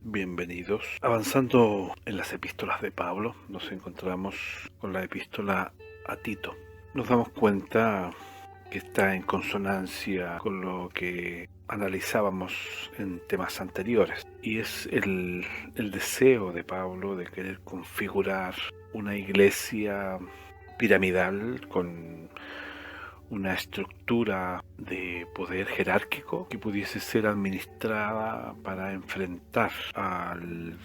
Bienvenidos. Avanzando en las epístolas de Pablo, nos encontramos con la epístola a Tito. Nos damos cuenta que está en consonancia con lo que analizábamos en temas anteriores, y es el deseo de Pablo de querer configurar una iglesia piramidal con una estructura de poder jerárquico que pudiese ser administrada para enfrentar al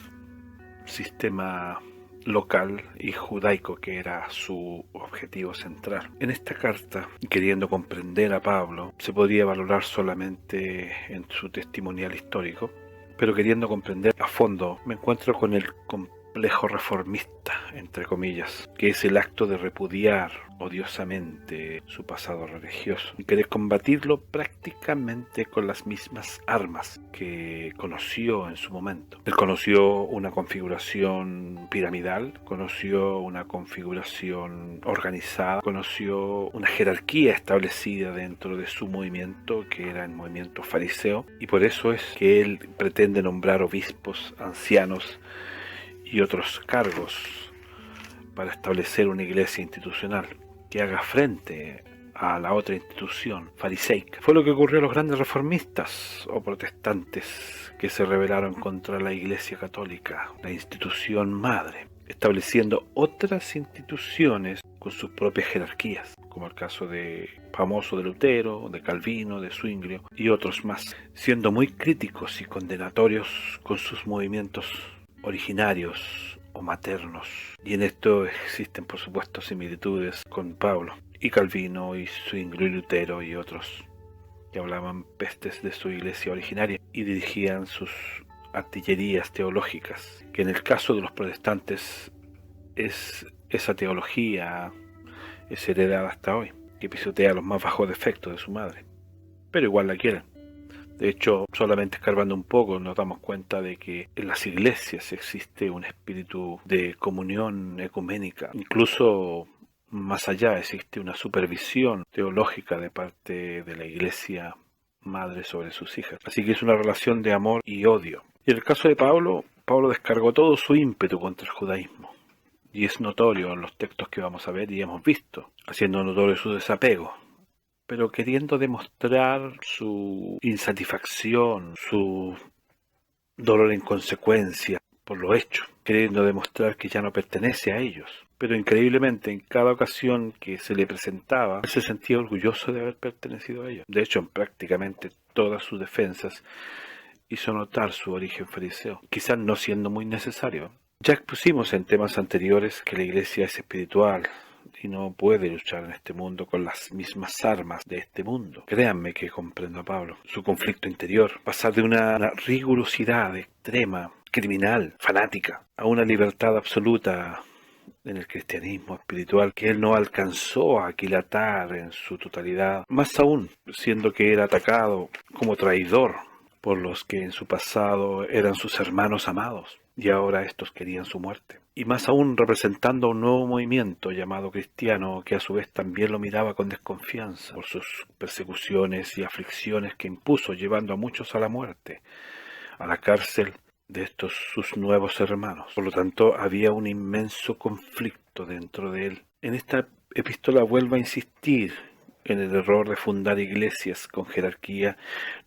sistema local y judaico que era su objetivo central. En esta carta, queriendo comprender a Pablo, se podría valorar solamente en su testimonial histórico, pero queriendo comprender a fondo, me encuentro con el complejo reformista, entre comillas, que es el acto de repudiar odiosamente su pasado religioso y querer combatirlo prácticamente con las mismas armas que conoció en su momento. Él conoció una configuración piramidal, conoció una configuración organizada, conoció una jerarquía establecida dentro de su movimiento, que era el movimiento fariseo, y por eso es que él pretende nombrar obispos, ancianos y otros cargos para establecer una iglesia institucional que haga frente a la otra institución fariseica. Fue lo que ocurrió a los grandes reformistas o protestantes que se rebelaron contra la Iglesia Católica, la institución madre, estableciendo otras instituciones con sus propias jerarquías, como el caso famoso de Lutero, de Calvino, de Zwinglio y otros más, siendo muy críticos y condenatorios con sus movimientos originarios o maternos. Y en esto existen, por supuesto, similitudes con Pablo y Calvino y Zwinglio y Lutero y otros que hablaban pestes de su iglesia originaria y dirigían sus artillerías teológicas, que en el caso de los protestantes esa teología es heredada hasta hoy, que pisotea los más bajos defectos de su madre, pero igual la quieren. De hecho, solamente escarbando un poco nos damos cuenta de que en las iglesias existe un espíritu de comunión ecuménica. Incluso más allá existe una supervisión teológica de parte de la iglesia madre sobre sus hijas. Así que es una relación de amor y odio. Y en el caso de Pablo descargó todo su ímpetu contra el judaísmo. Y es notorio en los textos que vamos a ver y hemos visto, haciendo notorio su desapego, pero queriendo demostrar su insatisfacción, su dolor en consecuencia por lo hecho, queriendo demostrar que ya no pertenece a ellos. Pero increíblemente, en cada ocasión que se le presentaba, él se sentía orgulloso de haber pertenecido a ellos. De hecho, en prácticamente todas sus defensas hizo notar su origen fariseo, quizás no siendo muy necesario. Ya expusimos en temas anteriores que la iglesia es espiritual y no puede luchar en este mundo con las mismas armas de este mundo. Créanme que comprendo a Pablo, su conflicto interior, pasar de una rigurosidad extrema, criminal, fanática, a una libertad absoluta en el cristianismo espiritual que él no alcanzó a aquilatar en su totalidad, más aún siendo que era atacado como traidor por los que en su pasado eran sus hermanos amados, y ahora estos querían su muerte. Y más aún representando un nuevo movimiento llamado cristiano, que a su vez también lo miraba con desconfianza por sus persecuciones y aflicciones que impuso, llevando a muchos a la muerte, a la cárcel de estos sus nuevos hermanos. Por lo tanto, había un inmenso conflicto dentro de él. En esta epístola vuelvo a insistir en el error de fundar iglesias con jerarquía,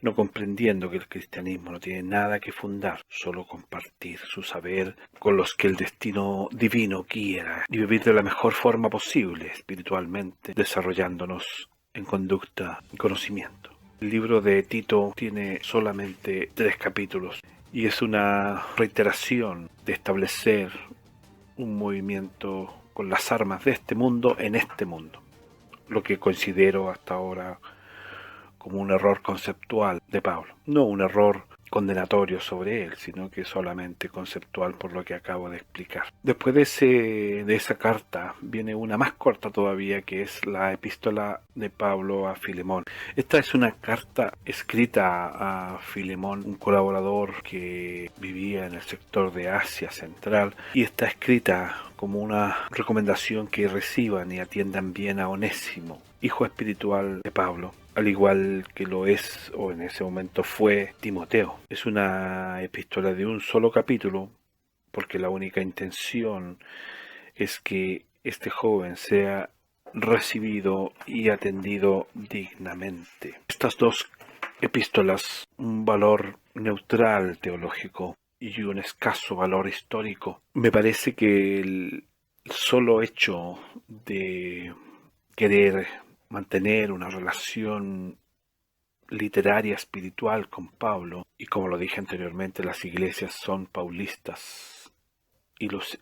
no comprendiendo que el cristianismo no tiene nada que fundar, solo compartir su saber con los que el destino divino quiera y vivir de la mejor forma posible espiritualmente, desarrollándonos en conducta y conocimiento. El libro de Tito tiene solamente 3 capítulos y es una reiteración de establecer un movimiento con las armas de este mundo en este mundo, lo que considero hasta ahora como un error conceptual de Pablo. No un error condenatorio sobre él, sino que solamente conceptual por lo que acabo de explicar. Después de esa carta viene una más corta todavía, que es la epístola de Pablo a Filemón. Esta es una carta escrita a Filemón, un colaborador que vivía en el sector de Asia Central, y está escrita como una recomendación que reciban y atiendan bien a Onésimo, hijo espiritual de Pablo, al igual que lo es, o en ese momento fue, Timoteo. Es una epístola de un solo capítulo, porque la única intención es que este joven sea recibido y atendido dignamente. Estas dos epístolas, un valor neutral teológico y un escaso valor histórico, me parece que el solo hecho de querer mantener una relación literaria espiritual con Pablo, y como lo dije anteriormente, las iglesias son paulistas y los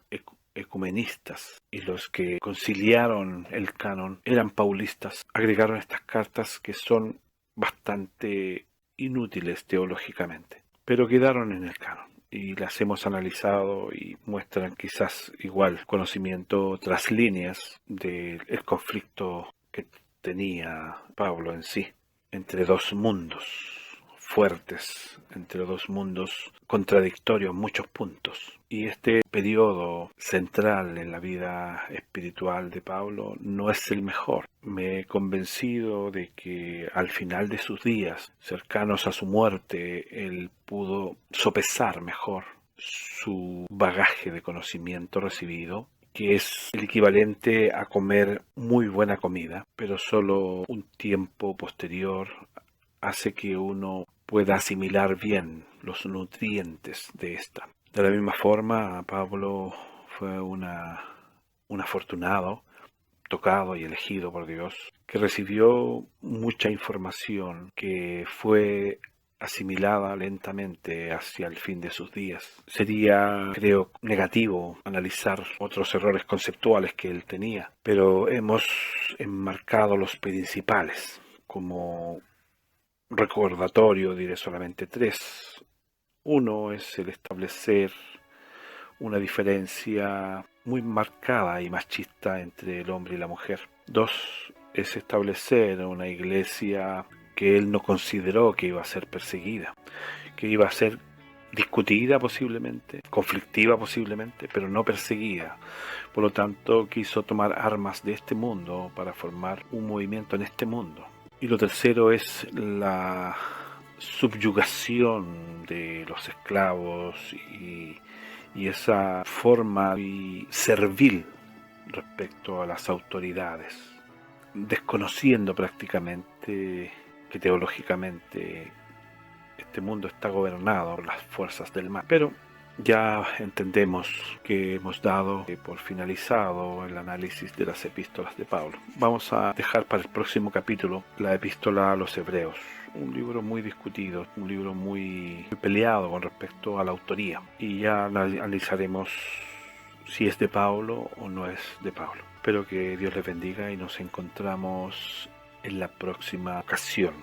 ecumenistas y los que conciliaron el canon eran paulistas, agregaron estas cartas que son bastante inútiles teológicamente, pero quedaron en el canon y las hemos analizado y muestran quizás igual conocimiento tras líneas del conflicto que tenía Pablo en sí, entre dos mundos fuertes, entre dos mundos contradictorios en muchos puntos. Y este periodo central en la vida espiritual de Pablo no es el mejor. Me he convencido de que al final de sus días, cercanos a su muerte, él pudo sopesar mejor su bagaje de conocimiento recibido, que es el equivalente a comer muy buena comida, pero solo un tiempo posterior hace que uno pueda asimilar bien los nutrientes de esta. De la misma forma, Pablo fue un afortunado, tocado y elegido por Dios, que recibió mucha información que fue asimilada lentamente hacia el fin de sus días. Sería, creo, negativo analizar otros errores conceptuales que él tenía, pero hemos enmarcado los principales. Como recordatorio diré solamente tres. Uno es el establecer una diferencia muy marcada y machista entre el hombre y la mujer. Dos es establecer una iglesia que él no consideró que iba a ser perseguida, que iba a ser discutida posiblemente, conflictiva posiblemente, pero no perseguida. Por lo tanto, quiso tomar armas de este mundo para formar un movimiento en este mundo. Y lo tercero es la subyugación de los esclavos y esa forma servil respecto a las autoridades, desconociendo prácticamente que teológicamente este mundo está gobernado por las fuerzas del mal. Pero ya entendemos que hemos dado por finalizado el análisis de las epístolas de Pablo. Vamos a dejar para el próximo capítulo la epístola a los Hebreos, un libro muy discutido, un libro muy peleado con respecto a la autoría, y ya analizaremos si es de Pablo o no es de Pablo. Espero que Dios les bendiga y nos encontramos en la próxima ocasión.